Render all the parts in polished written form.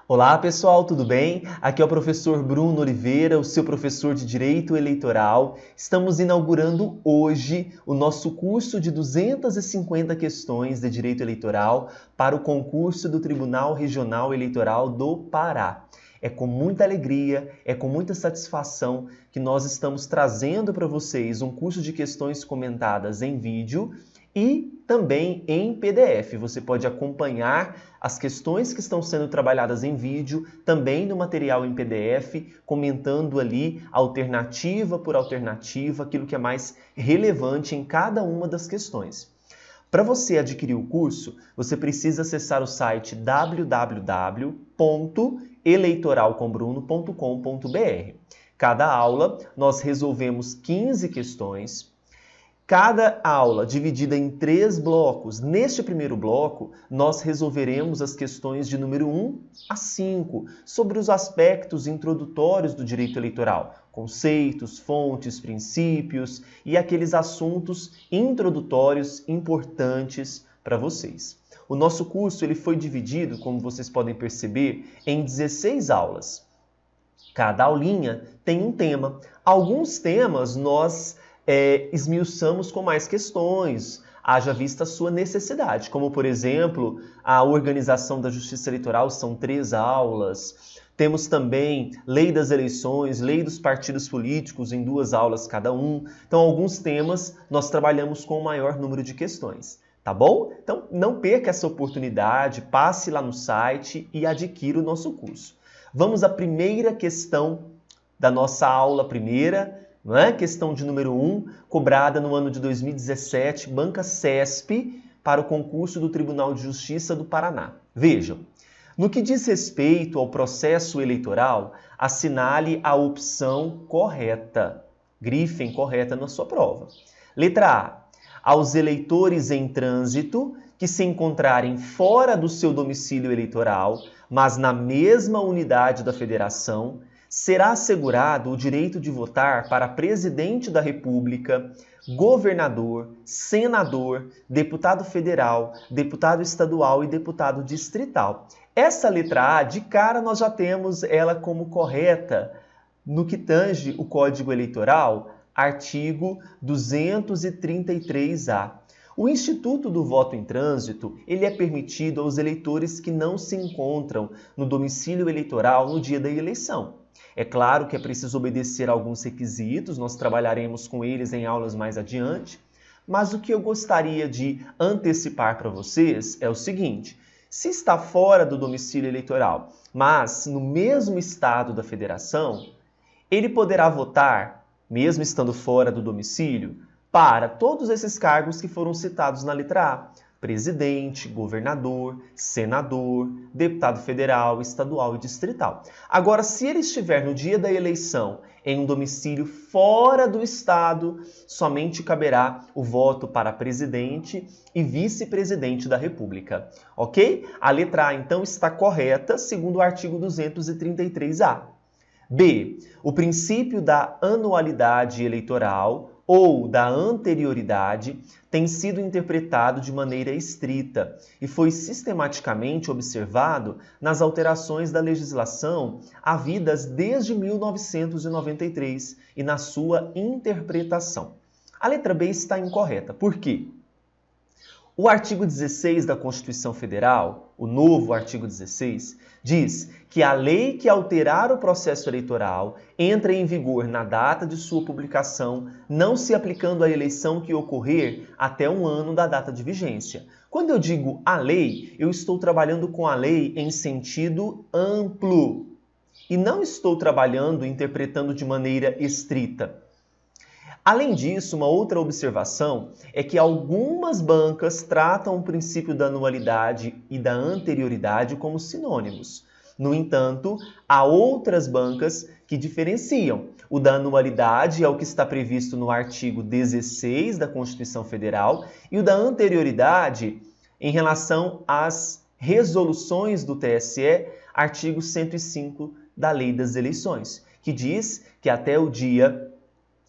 Olá pessoal, tudo bem? Aqui é o professor Bruno Oliveira, o seu professor de Direito Eleitoral. Estamos inaugurando hoje o nosso curso de 250 questões de Direito Eleitoral para o concurso do Tribunal Regional Eleitoral do Pará. É com muita alegria, é com muita satisfação que nós estamos trazendo para vocês um curso de questões comentadas em vídeo e também em PDF. Você pode acompanhar as questões que estão sendo trabalhadas em vídeo, também no material em PDF, comentando ali alternativa por alternativa, aquilo que é mais relevante em cada uma das questões. Para você adquirir o curso, você precisa acessar o site www.eleitoralcombruno.com.br. Cada aula nós resolvemos 15 questões. Cada aula dividida em 3 blocos. Neste primeiro bloco, nós resolveremos as questões de número 1 a 5, sobre os aspectos introdutórios do direito eleitoral, conceitos, fontes, princípios e aqueles assuntos introdutórios importantes para vocês. O nosso curso ele foi dividido, como vocês podem perceber, em 16 aulas. Cada aulinha tem um tema. Alguns temas nós esmiuçamos com mais questões, haja vista a sua necessidade, como por exemplo, a organização da Justiça Eleitoral são 3 aulas, temos também lei das eleições, lei dos partidos políticos em 2 aulas cada um, então alguns temas nós trabalhamos com o maior número de questões, tá bom? Então não perca essa oportunidade, passe lá no site e adquira o nosso curso. Vamos à primeira questão da nossa aula primeira, não é? Questão de número 1, cobrada no ano de 2017, Banca CESP, para o concurso do Tribunal de Justiça do Paraná. Vejam, no que diz respeito ao processo eleitoral, assinale a opção correta. Grifem correta na sua prova. Letra A. Aos eleitores em trânsito que se encontrarem fora do seu domicílio eleitoral, mas na mesma unidade da federação, será assegurado o direito de votar para presidente da República, governador, senador, deputado federal, deputado estadual e deputado distrital. Essa letra A, de cara, nós já temos ela como correta no que tange o Código Eleitoral, artigo 233-A. O Instituto do Voto em Trânsito, ele é permitido aos eleitores que não se encontram no domicílio eleitoral no dia da eleição. É claro que é preciso obedecer a alguns requisitos, nós trabalharemos com eles em aulas mais adiante, mas o que eu gostaria de antecipar para vocês é o seguinte: se está fora do domicílio eleitoral, mas no mesmo estado da federação, ele poderá votar, mesmo estando fora do domicílio, para todos esses cargos que foram citados na letra A: presidente, governador, senador, deputado federal, estadual e distrital. Agora, se ele estiver no dia da eleição em um domicílio fora do estado, somente caberá o voto para presidente e vice-presidente da República. Ok? A letra A, então, está correta, segundo o artigo 233-A. B. O princípio da anualidade eleitoral ou da anterioridade tem sido interpretado de maneira estrita e foi sistematicamente observado nas alterações da legislação havidas desde 1993 e na sua interpretação. A letra B está incorreta. Por quê? O artigo 16 da Constituição Federal, o novo artigo 16, diz que a lei que alterar o processo eleitoral entra em vigor na data de sua publicação, não se aplicando à eleição que ocorrer até um ano da data de vigência. Quando eu digo a lei, eu estou trabalhando com a lei em sentido amplo e não estou trabalhando, interpretando de maneira estrita. Além disso, uma outra observação é que algumas bancas tratam o princípio da anualidade e da anterioridade como sinônimos. No entanto, há outras bancas que diferenciam. O da anualidade é o que está previsto no artigo 16 da Constituição Federal e o da anterioridade em relação às resoluções do TSE, artigo 105 da Lei das Eleições, que diz que até o dia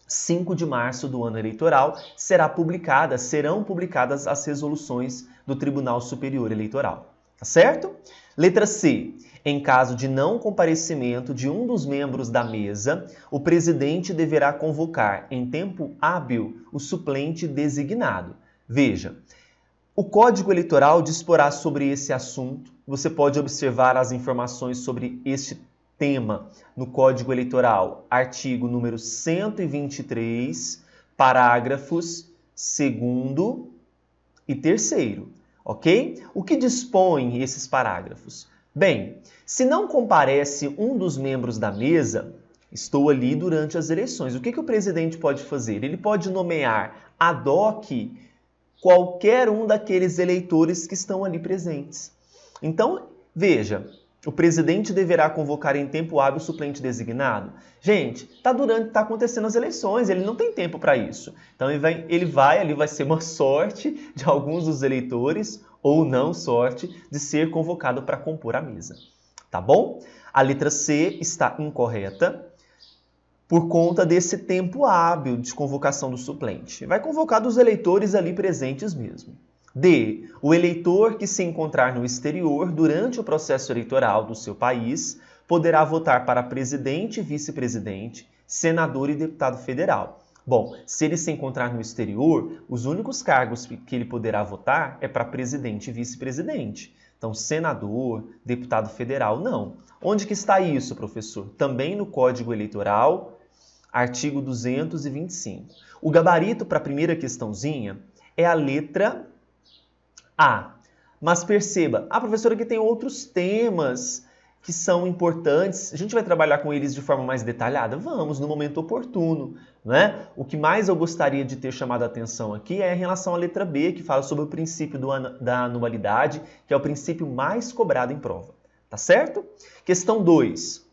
5 de março do ano eleitoral serão publicadas as resoluções do Tribunal Superior Eleitoral. Tá certo? Letra C. Em caso de não comparecimento de um dos membros da mesa, o presidente deverá convocar em tempo hábil o suplente designado. Veja, o Código Eleitoral disporá sobre esse assunto. Você pode observar as informações sobre este tema no Código Eleitoral, artigo número 123, parágrafos 2º e 3º, ok? O que dispõem esses parágrafos? Bem, se não comparece um dos membros da mesa, estou ali durante as eleições, o que o presidente pode fazer? Ele pode nomear ad hoc qualquer um daqueles eleitores que estão ali presentes. Então, veja, o presidente deverá convocar em tempo hábil o suplente designado. Gente, tá acontecendo as eleições, ele não tem tempo para isso. Então, ali vai ser uma sorte de alguns dos eleitores, ou não sorte, de ser convocado para compor a mesa. Tá bom? A letra C está incorreta por conta desse tempo hábil de convocação do suplente. Vai convocar dos eleitores ali presentes mesmo. D. O eleitor que se encontrar no exterior durante o processo eleitoral do seu país poderá votar para presidente, vice-presidente, senador e deputado federal. Bom, se ele se encontrar no exterior, os únicos cargos que ele poderá votar é para presidente e vice-presidente. Então, senador, deputado federal, não. Onde que está isso, professor? Também no Código Eleitoral, artigo 225. O gabarito para a primeira questãozinha é a letra A. Mas perceba, professora, aqui tem outros temas que são importantes. A gente vai trabalhar com eles de forma mais detalhada? Vamos, no momento oportuno, né? O que mais eu gostaria de ter chamado a atenção aqui é em relação à letra B, que fala sobre o princípio da anualidade, que é o princípio mais cobrado em prova. Tá certo? Questão 2.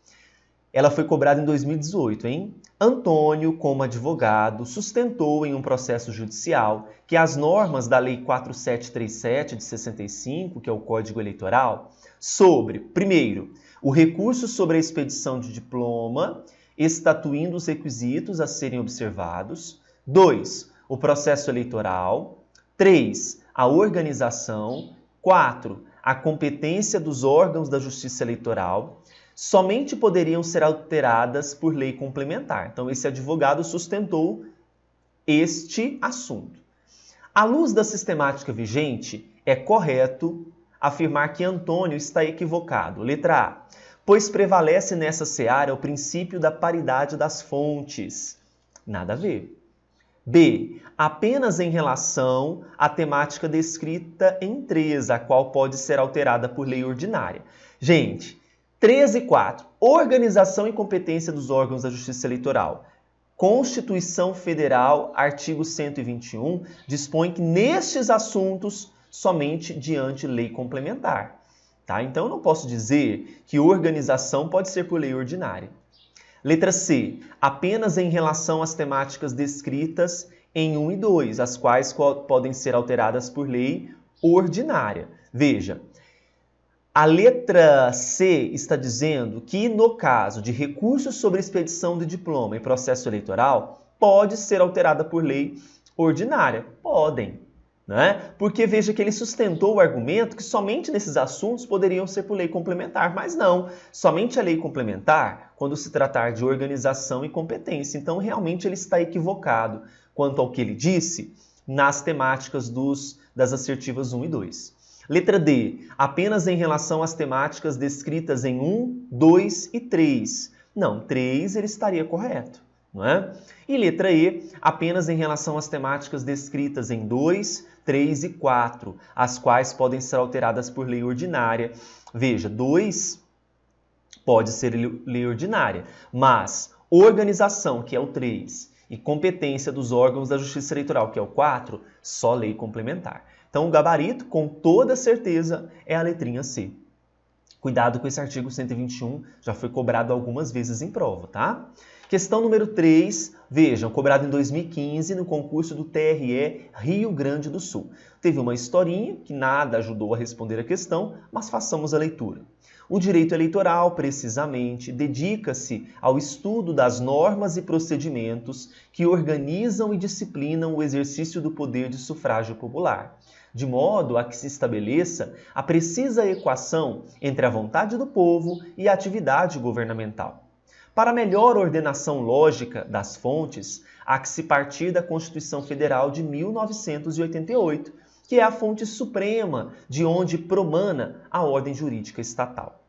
Ela foi cobrada em 2018, hein? Antônio, como advogado, sustentou em um processo judicial que as normas da Lei 4737 de 65, que é o Código Eleitoral, sobre, primeiro, o recurso sobre a expedição de diploma, estatuindo os requisitos a serem observados. 2. O processo eleitoral. 3. A organização. 4. A competência dos órgãos da Justiça Eleitoral somente poderiam ser alteradas por lei complementar. Então, esse advogado sustentou este assunto. À luz da sistemática vigente, é correto afirmar que Antônio está equivocado. Letra A. Pois prevalece nessa seara o princípio da paridade das fontes. Nada a ver. B. Apenas em relação à temática descrita em 3, a qual pode ser alterada por lei ordinária. Gente, 3 e 4. Organização e competência dos órgãos da Justiça Eleitoral. Constituição Federal, artigo 121, dispõe que nestes assuntos somente diante lei complementar. Tá? Então, eu não posso dizer que organização pode ser por lei ordinária. Letra C. Apenas em relação às temáticas descritas em 1 e 2, as quais podem ser alteradas por lei ordinária. Veja, a letra C está dizendo que, no caso de recursos sobre expedição de diploma em processo eleitoral, pode ser alterada por lei ordinária. Podem. Né? Porque veja que ele sustentou o argumento que somente nesses assuntos poderiam ser por lei complementar, mas não, somente a lei complementar quando se tratar de organização e competência. Então, realmente, ele está equivocado quanto ao que ele disse nas temáticas das assertivas 1 e 2. Letra D. Apenas em relação às temáticas descritas em 1, 2 e 3. Não, 3 ele estaria correto. Não é? E letra E, apenas em relação às temáticas descritas em 2, 3 e 4, as quais podem ser alteradas por lei ordinária. Veja, 2 pode ser lei ordinária, mas organização, que é o 3, e competência dos órgãos da Justiça Eleitoral, que é o 4, só lei complementar. Então, o gabarito, com toda certeza, é a letrinha C. Cuidado com esse artigo 121, já foi cobrado algumas vezes em prova, tá? Questão número 3, vejam, cobrado em 2015 no concurso do TRE Rio Grande do Sul. Teve uma historinha que nada ajudou a responder a questão, mas façamos a leitura. O direito eleitoral, precisamente, dedica-se ao estudo das normas e procedimentos que organizam e disciplinam o exercício do poder de sufrágio popular, de modo a que se estabeleça a precisa equação entre a vontade do povo e a atividade governamental. Para melhor ordenação lógica das fontes, há que se partir da Constituição Federal de 1988, que é a fonte suprema de onde promana a ordem jurídica estatal.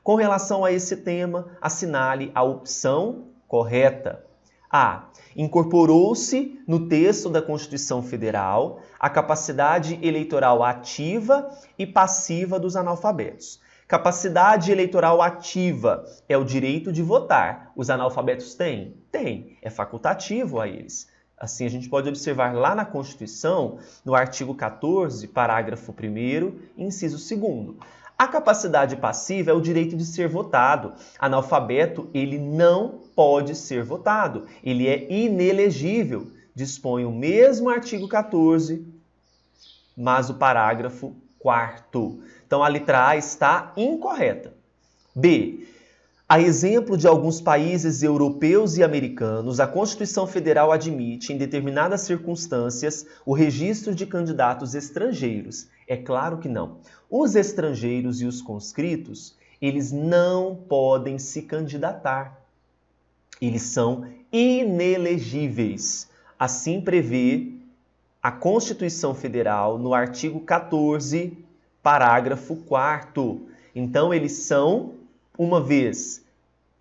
Com relação a esse tema, assinale a opção correta. A. Incorporou-se no texto da Constituição Federal a capacidade eleitoral ativa e passiva dos analfabetos. Capacidade eleitoral ativa é o direito de votar. Os analfabetos têm? Têm. É facultativo a eles. Assim, a gente pode observar lá na Constituição, no artigo 14, parágrafo 1º, inciso 2º. A capacidade passiva é o direito de ser votado. Analfabeto, ele não pode ser votado. Ele é inelegível. Dispõe o mesmo artigo 14, mas o parágrafo 4º. Então, a letra A está incorreta. B. A exemplo de alguns países europeus e americanos, a Constituição Federal admite, em determinadas circunstâncias, o registro de candidatos estrangeiros. É claro que não. Os estrangeiros e os conscritos, eles não podem se candidatar. Eles são inelegíveis. Assim prevê a Constituição Federal no artigo 14, parágrafo 4º. Então, eles são, uma vez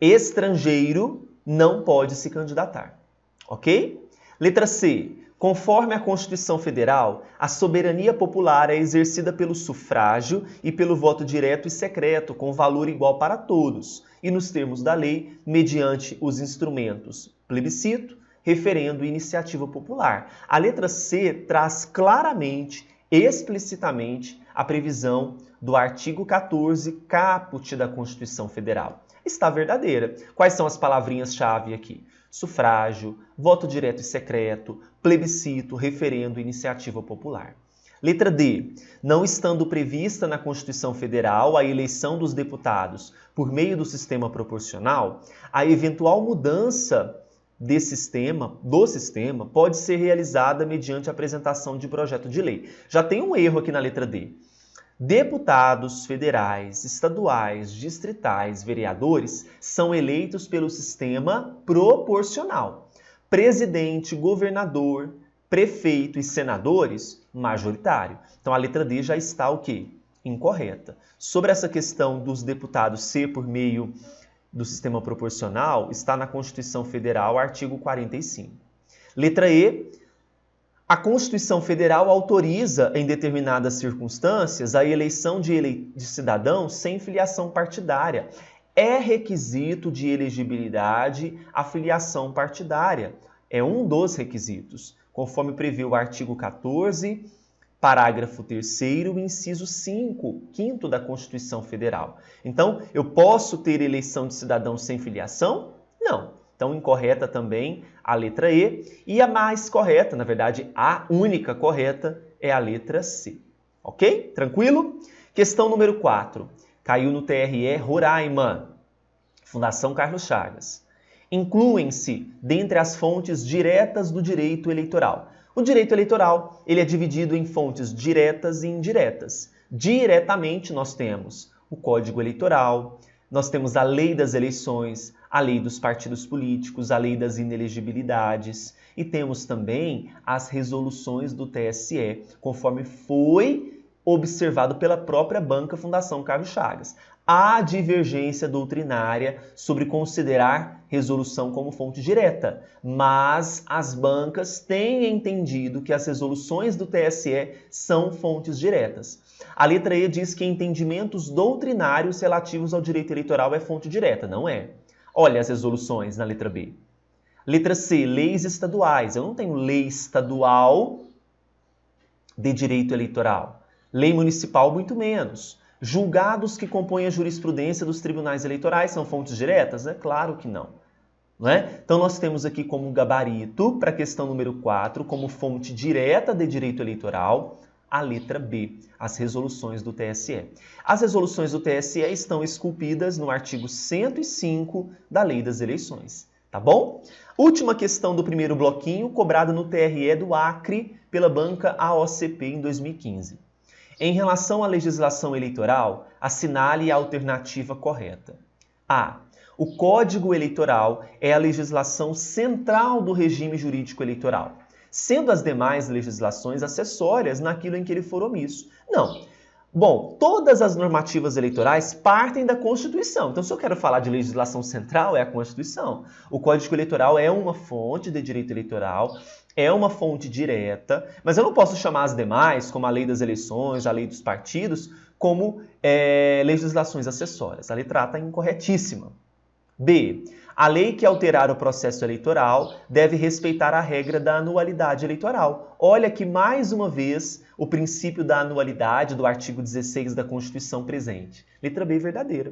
estrangeiro, não pode se candidatar. Ok? Letra C. Conforme a Constituição Federal, a soberania popular é exercida pelo sufrágio e pelo voto direto e secreto, com valor igual para todos, e nos termos da lei, mediante os instrumentos plebiscito, referendo e iniciativa popular. A letra C traz claramente, explicitamente, a previsão do artigo 14, caput da Constituição Federal. Está verdadeira. Quais são as palavrinhas-chave aqui? Sufrágio, voto direto e secreto, plebiscito, referendo e iniciativa popular. Letra D. Não estando prevista na Constituição Federal a eleição dos deputados por meio do sistema proporcional, a eventual mudança do sistema pode ser realizada mediante a apresentação de projeto de lei. Já tem um erro aqui na letra D. Deputados federais, estaduais, distritais, vereadores são eleitos pelo sistema proporcional. Presidente, governador, prefeito e senadores, majoritário. Então a letra D já está o quê? Incorreta. Sobre essa questão dos deputados ser por meio do sistema proporcional, está na Constituição Federal, artigo 45. Letra E. A Constituição Federal autoriza, em determinadas circunstâncias, a eleição de cidadãos sem filiação partidária. É requisito de elegibilidade a filiação partidária. É um dos requisitos, conforme prevê o artigo 14, parágrafo 3º, inciso 5º da Constituição Federal. Então, eu posso ter eleição de cidadão sem filiação? Não. Então, incorreta também a letra E. E a mais correta, na verdade, a única correta, é a letra C. Ok? Tranquilo? Questão número 4. Caiu no TRE Roraima. Fundação Carlos Chagas. Incluem-se dentre as fontes diretas do direito eleitoral. O direito eleitoral ele é dividido em fontes diretas e indiretas. Diretamente, nós temos o Código Eleitoral, nós temos a Lei das Eleições, a Lei dos Partidos Políticos, a Lei das Inelegibilidades e temos também as resoluções do TSE, conforme foi observado pela própria banca Fundação Carlos Chagas. Há divergência doutrinária sobre considerar resolução como fonte direta, mas as bancas têm entendido que as resoluções do TSE são fontes diretas. A letra E diz que entendimentos doutrinários relativos ao direito eleitoral é fonte direta, não é? Olha as resoluções na letra B. Letra C, leis estaduais. Eu não tenho lei estadual de direito eleitoral. Lei municipal, muito menos. Julgados que compõem a jurisprudência dos tribunais eleitorais são fontes diretas? É claro que não. Não é? Então, nós temos aqui como gabarito, para a questão número 4, como fonte direta de direito eleitoral, A letra B, as resoluções do TSE. As resoluções do TSE estão esculpidas no artigo 105 da Lei das Eleições. Tá bom? Última questão do primeiro bloquinho, cobrada no TRE do Acre pela banca AOCP em 2015. Em relação à legislação eleitoral, assinale a alternativa correta. A. O Código Eleitoral é a legislação central do regime jurídico eleitoral, sendo as demais legislações acessórias naquilo em que ele for omisso. Não. Bom, todas as normativas eleitorais partem da Constituição. Então, se eu quero falar de legislação central, é a Constituição. O Código Eleitoral é uma fonte de direito eleitoral, é uma fonte direta, mas eu não posso chamar as demais, como a Lei das Eleições, a Lei dos Partidos, como legislações acessórias. A letra A está incorretíssima. B. A lei que alterar o processo eleitoral deve respeitar a regra da anualidade eleitoral. Olha que, mais uma vez, o princípio da anualidade do artigo 16 da Constituição presente. Letra B, verdadeira.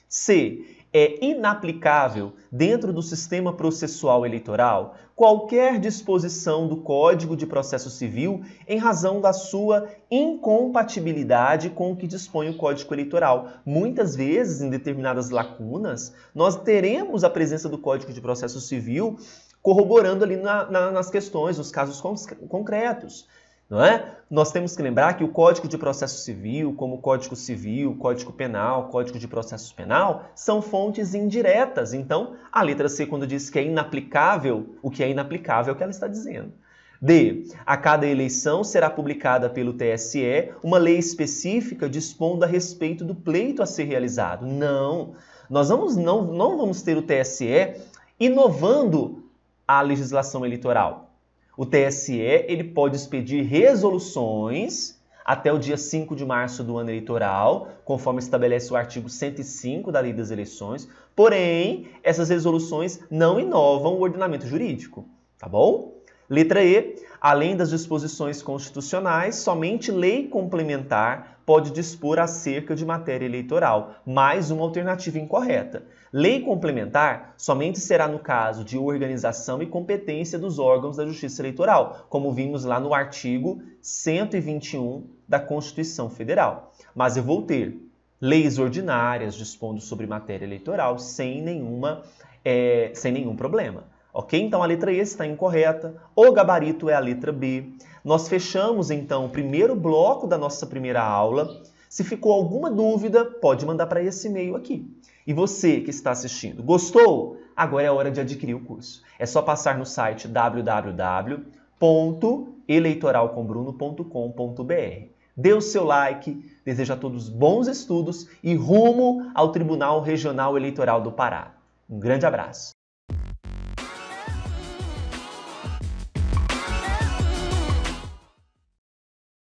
C. É inaplicável, dentro do sistema processual eleitoral, qualquer disposição do Código de Processo Civil em razão da sua incompatibilidade com o que dispõe o Código Eleitoral. Muitas vezes, em determinadas lacunas, nós teremos a presença do Código de Processo Civil corroborando ali nas questões, nos casos concretos. Não é? Nós temos que lembrar que o Código de Processo Civil, como o Código Civil, Código Penal, Código de Processo Penal, são fontes indiretas. Então, a letra C, quando diz que é inaplicável, o que é inaplicável é o que ela está dizendo. D. A cada eleição será publicada pelo TSE uma lei específica dispondo a respeito do pleito a ser realizado. Não, nós não vamos ter o TSE inovando a legislação eleitoral. O TSE ele pode expedir resoluções até o dia 5 de março do ano eleitoral, conforme estabelece o artigo 105 da Lei das Eleições, porém, essas resoluções não inovam o ordenamento jurídico, tá bom? Letra E. Além das disposições constitucionais, somente lei complementar pode dispor acerca de matéria eleitoral. Mais uma alternativa incorreta. Lei complementar somente será no caso de organização e competência dos órgãos da Justiça Eleitoral, como vimos lá no artigo 121 da Constituição Federal. Mas eu vou ter leis ordinárias dispondo sobre matéria eleitoral sem nenhum problema. Ok? Então a letra E está incorreta, o gabarito é a letra B. Nós fechamos então o primeiro bloco da nossa primeira aula. Se ficou alguma dúvida, pode mandar para esse e-mail aqui. E você que está assistindo, gostou? Agora é a hora de adquirir o curso. É só passar no site www.eleitoralcombruno.com.br. Dê o seu like, desejo a todos bons estudos e rumo ao Tribunal Regional Eleitoral do Pará. Um grande abraço.